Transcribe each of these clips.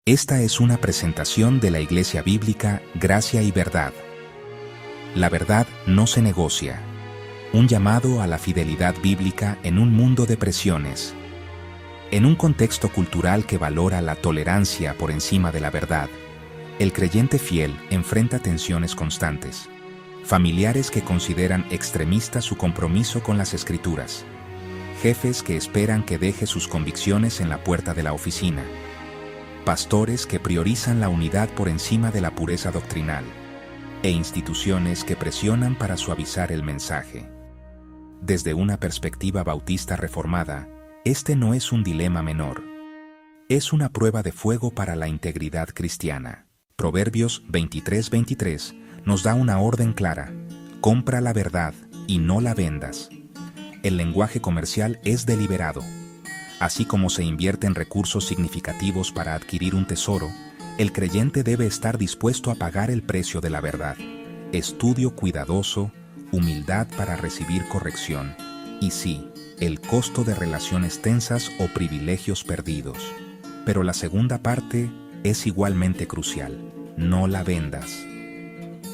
Esta es una presentación de la Iglesia Bíblica Gracia y Verdad. La verdad no se negocia. Un llamado a la fidelidad bíblica en un mundo de presiones. En un contexto cultural que valora la tolerancia por encima de la verdad, el creyente fiel enfrenta tensiones constantes. Familiares que consideran extremista su compromiso con las Escrituras. Jefes que esperan que deje sus convicciones en la puerta de la oficina. Pastores que priorizan la unidad por encima de la pureza doctrinal, e instituciones que presionan para suavizar el mensaje. Desde una perspectiva bautista reformada, este no es un dilema menor. Es una prueba de fuego para la integridad cristiana. Proverbios 23:23 nos da una orden clara: compra la verdad y no la vendas. El lenguaje comercial es deliberado. Así como se invierten recursos significativos para adquirir un tesoro, el creyente debe estar dispuesto a pagar el precio de la verdad. Estudio cuidadoso, humildad para recibir corrección, y sí, el costo de relaciones tensas o privilegios perdidos. Pero la segunda parte es igualmente crucial: no la vendas.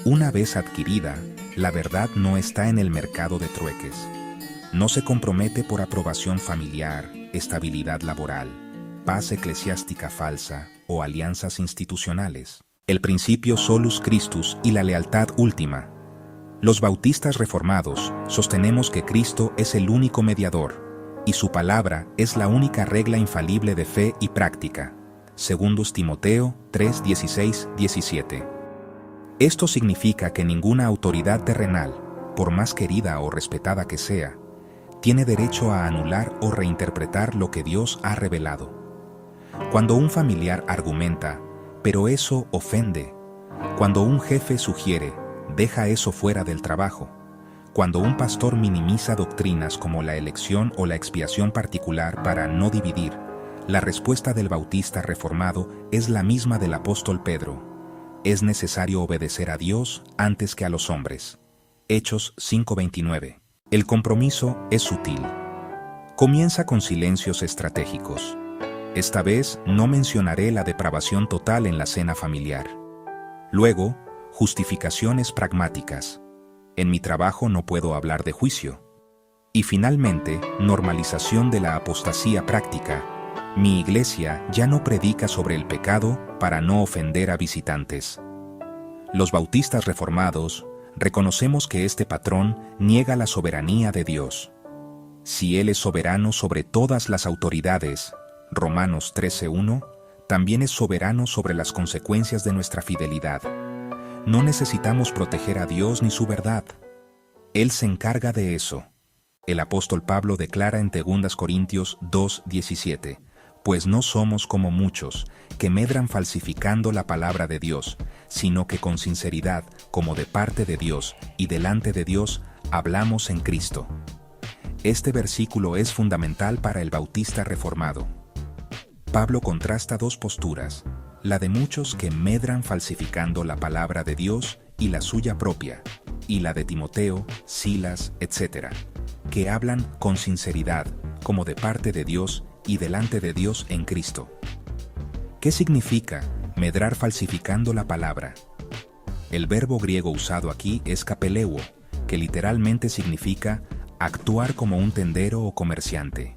Una vez adquirida, la verdad no está en el mercado de trueques. No se compromete por aprobación familiar, estabilidad laboral, paz eclesiástica falsa o alianzas institucionales. El principio solus Christus y la lealtad última. Los bautistas reformados sostenemos que Cristo es el único mediador, y su palabra es la única regla infalible de fe y práctica. 2 Timoteo 3:16-17. Esto significa que ninguna autoridad terrenal, por más querida o respetada que sea, tiene derecho a anular o reinterpretar lo que Dios ha revelado. Cuando un familiar argumenta, pero eso ofende; cuando un jefe sugiere, deja eso fuera del trabajo; cuando un pastor minimiza doctrinas como la elección o la expiación particular para no dividir, la respuesta del bautista reformado es la misma del apóstol Pedro: es necesario obedecer a Dios antes que a los hombres. Hechos 5:29. El compromiso es sutil. Comienza con silencios estratégicos. Esta vez no mencionaré la depravación total en la cena familiar. Luego, justificaciones pragmáticas. En mi trabajo no puedo hablar de juicio. Y finalmente, normalización de la apostasía práctica. Mi iglesia ya no predica sobre el pecado para no ofender a visitantes. Los bautistas reformados reconocemos que este patrón niega la soberanía de Dios. Si Él es soberano sobre todas las autoridades, Romanos 13:1, también es soberano sobre las consecuencias de nuestra fidelidad. No necesitamos proteger a Dios ni su verdad. Él se encarga de eso. El apóstol Pablo declara en 2 Corintios 2:17, pues no somos como muchos, que medran falsificando la palabra de Dios, sino que con sinceridad, como de parte de Dios y delante de Dios, hablamos en Cristo. Este versículo es fundamental para el bautista reformado. Pablo contrasta dos posturas: la de muchos que medran falsificando la palabra de Dios y la suya propia, y la de Timoteo, Silas, etc., que hablan con sinceridad, como de parte de Dios y delante de Dios en Cristo. ¿Qué significa medrar falsificando la palabra? El verbo griego usado aquí es kapeleuo, que literalmente significa actuar como un tendero o comerciante.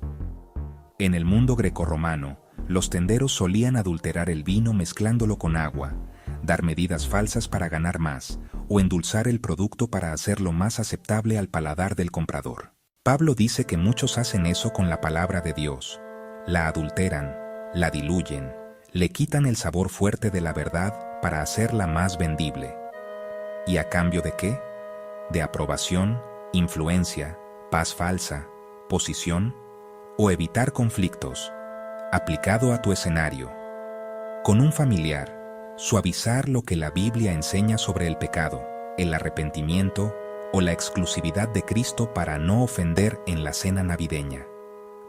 En el mundo grecorromano, los tenderos solían adulterar el vino mezclándolo con agua, dar medidas falsas para ganar más, o endulzar el producto para hacerlo más aceptable al paladar del comprador. Pablo dice que muchos hacen eso con la palabra de Dios. La adulteran, la diluyen, le quitan el sabor fuerte de la verdad para hacerla más vendible. ¿Y a cambio de qué? ¿De aprobación, influencia, paz falsa, posición? ¿O evitar conflictos? Aplicado a tu escenario. Con un familiar, suavizar lo que la Biblia enseña sobre el pecado, el arrepentimiento o la exclusividad de Cristo para no ofender en la cena navideña.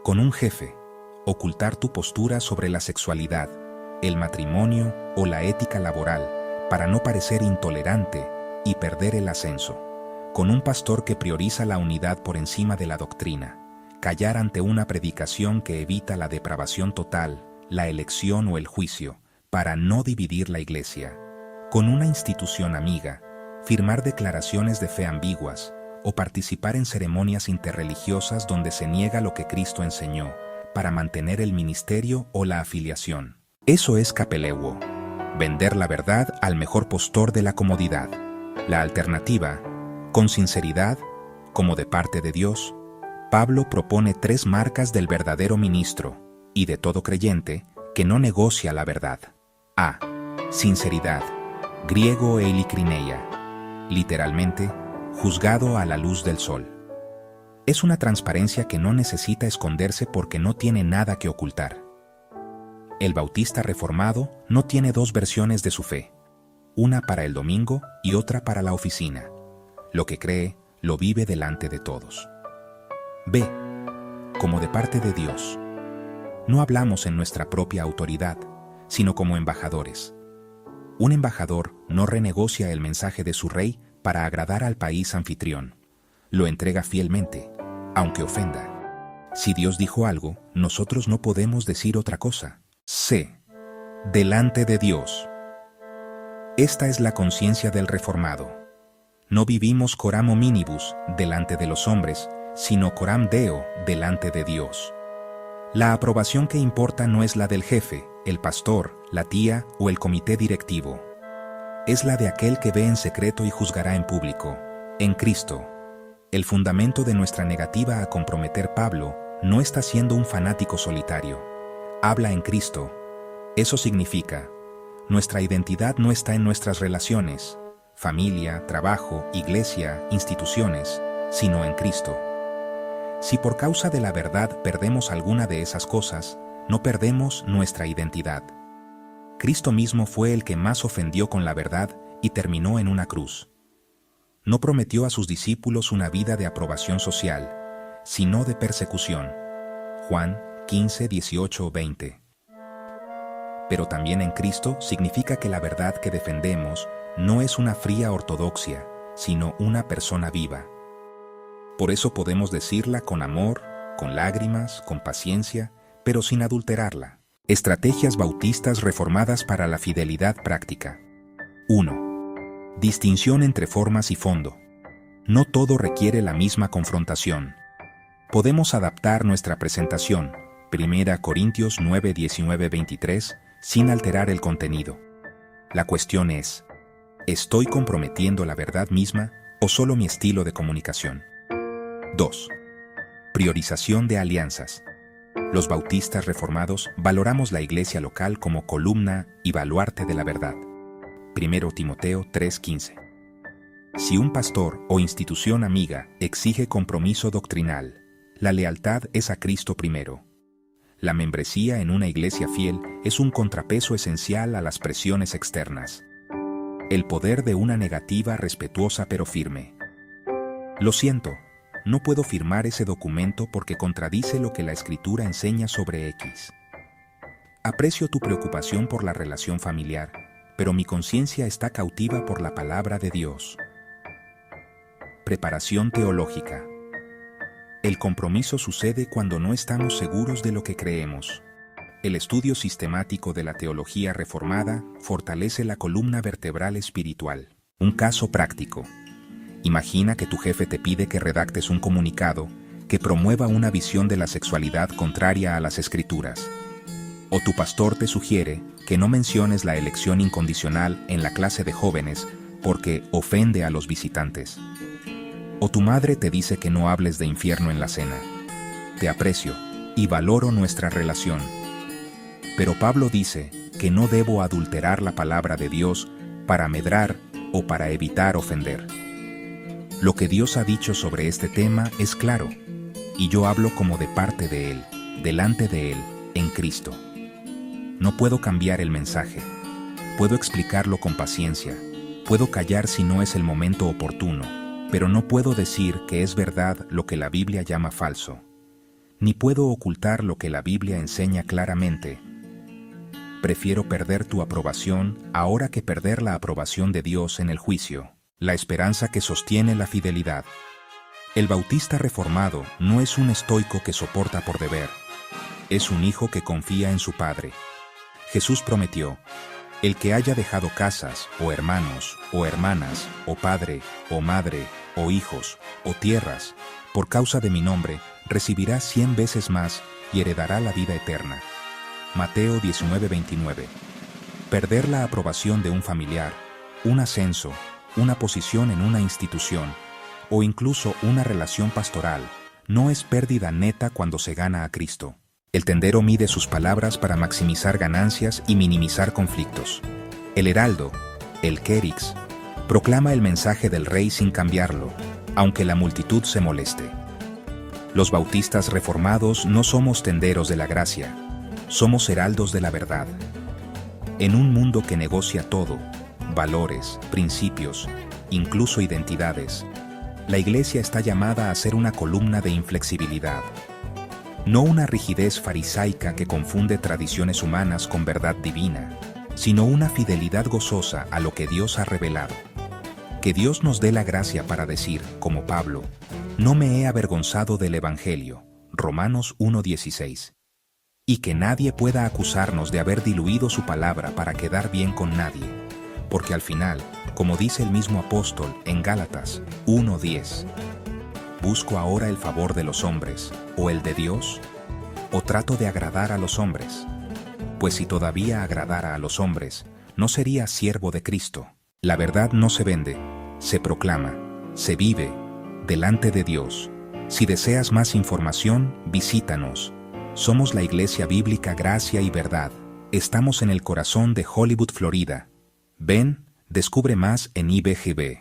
Con un jefe, ocultar tu postura sobre la sexualidad, el matrimonio o la ética laboral para no parecer intolerante y perder el ascenso. Con un pastor que prioriza la unidad por encima de la doctrina, callar ante una predicación que evita la depravación total, la elección o el juicio, para no dividir la Iglesia, con una institución amiga, firmar declaraciones de fe ambiguas o participar en ceremonias interreligiosas donde se niega lo que Cristo enseñó para mantener el ministerio o la afiliación. Eso es capeleuo, vender la verdad al mejor postor de la comodidad. La alternativa, con sinceridad, como de parte de Dios, Pablo propone 3 marcas del verdadero ministro y de todo creyente que no negocia la verdad. A. Sinceridad, griego eilicrineia, literalmente, juzgado a la luz del sol. Es una transparencia que no necesita esconderse porque no tiene nada que ocultar. El bautista reformado no tiene 2 versiones de su fe, una para el domingo y otra para la oficina. Lo que cree, lo vive delante de todos. B. Como de parte de Dios. No hablamos en nuestra propia autoridad, sino como embajadores. Un embajador no renegocia el mensaje de su rey para agradar al país anfitrión. Lo entrega fielmente, aunque ofenda. Si Dios dijo algo, nosotros no podemos decir otra cosa. C. Delante de Dios. Esta es la conciencia del reformado. No vivimos coram hominibus, delante de los hombres, sino coram Deo, delante de Dios. La aprobación que importa no es la del jefe, el pastor, la tía o el comité directivo. Es la de aquel que ve en secreto y juzgará en público, en Cristo. El fundamento de nuestra negativa a comprometer Pablo no está siendo un fanático solitario. Habla en Cristo. Eso significa, nuestra identidad no está en nuestras relaciones, familia, trabajo, iglesia, instituciones, sino en Cristo. Si por causa de la verdad perdemos alguna de esas cosas, no perdemos nuestra identidad. Cristo mismo fue el que más ofendió con la verdad y terminó en una cruz. No prometió a sus discípulos una vida de aprobación social, sino de persecución. Juan 15, 18, 20. Pero también en Cristo significa que la verdad que defendemos no es una fría ortodoxia, sino una persona viva. Por eso podemos decirla con amor, con lágrimas, con paciencia, pero sin adulterarla. Estrategias bautistas reformadas para la fidelidad práctica. 1. Distinción entre formas y fondo. No todo requiere la misma confrontación. Podemos adaptar nuestra presentación, 1 Corintios 9, 19, 23, sin alterar el contenido. La cuestión es, ¿estoy comprometiendo la verdad misma o solo mi estilo de comunicación? 2. Priorización de alianzas. Los bautistas reformados valoramos la iglesia local como columna y baluarte de la verdad. 1 Timoteo 3:15. Si un pastor o institución amiga exige compromiso doctrinal, la lealtad es a Cristo primero. La membresía en una iglesia fiel es un contrapeso esencial a las presiones externas. El poder de una negativa respetuosa pero firme. Lo siento. No puedo firmar ese documento porque contradice lo que la Escritura enseña sobre X. Aprecio tu preocupación por la relación familiar, pero mi conciencia está cautiva por la palabra de Dios. Preparación teológica. El compromiso sucede cuando no estamos seguros de lo que creemos. El estudio sistemático de la teología reformada fortalece la columna vertebral espiritual. Un caso práctico. Imagina que tu jefe te pide que redactes un comunicado que promueva una visión de la sexualidad contraria a las Escrituras. O tu pastor te sugiere que no menciones la elección incondicional en la clase de jóvenes porque ofende a los visitantes. O tu madre te dice que no hables de infierno en la cena. Te aprecio y valoro nuestra relación. Pero Pablo dice que no debo adulterar la palabra de Dios para amedrar o para evitar ofender. Lo que Dios ha dicho sobre este tema es claro, y yo hablo como de parte de Él, delante de Él, en Cristo. No puedo cambiar el mensaje, puedo explicarlo con paciencia, puedo callar si no es el momento oportuno, pero no puedo decir que es verdad lo que la Biblia llama falso, ni puedo ocultar lo que la Biblia enseña claramente. Prefiero perder tu aprobación ahora que perder la aprobación de Dios en el juicio. La esperanza que sostiene la fidelidad. El bautista reformado no es un estoico que soporta por deber, es un hijo que confía en su padre. Jesús prometió: el que haya dejado casas, o hermanos, o hermanas, o padre, o madre, o hijos, o tierras, por causa de mi nombre, recibirá 100 veces más y heredará la vida eterna. Mateo 19:29. Perder la aprobación de un familiar, un ascenso, una posición en una institución, o incluso una relación pastoral, no es pérdida neta cuando se gana a Cristo. El tendero mide sus palabras para maximizar ganancias y minimizar conflictos. El heraldo, el querix, proclama el mensaje del rey sin cambiarlo, aunque la multitud se moleste. Los bautistas reformados no somos tenderos de la gracia, somos heraldos de la verdad. En un mundo que negocia todo, valores, principios, incluso identidades, la Iglesia está llamada a ser una columna de inflexibilidad. No una rigidez farisaica que confunde tradiciones humanas con verdad divina, sino una fidelidad gozosa a lo que Dios ha revelado. Que Dios nos dé la gracia para decir, como Pablo: no me he avergonzado del Evangelio, Romanos 1:16. Y que nadie pueda acusarnos de haber diluido su palabra para quedar bien con nadie, porque al final, como dice el mismo apóstol en Gálatas 1:10, ¿busco ahora el favor de los hombres o el de Dios? ¿O trato de agradar a los hombres? Pues si todavía agradara a los hombres, no sería siervo de Cristo. La verdad no se vende, se proclama, se vive, delante de Dios. Si deseas más información, visítanos. Somos la Iglesia Bíblica Gracia y Verdad. Estamos en el corazón de Hollywood, Florida. Ven, descubre más en IBGB.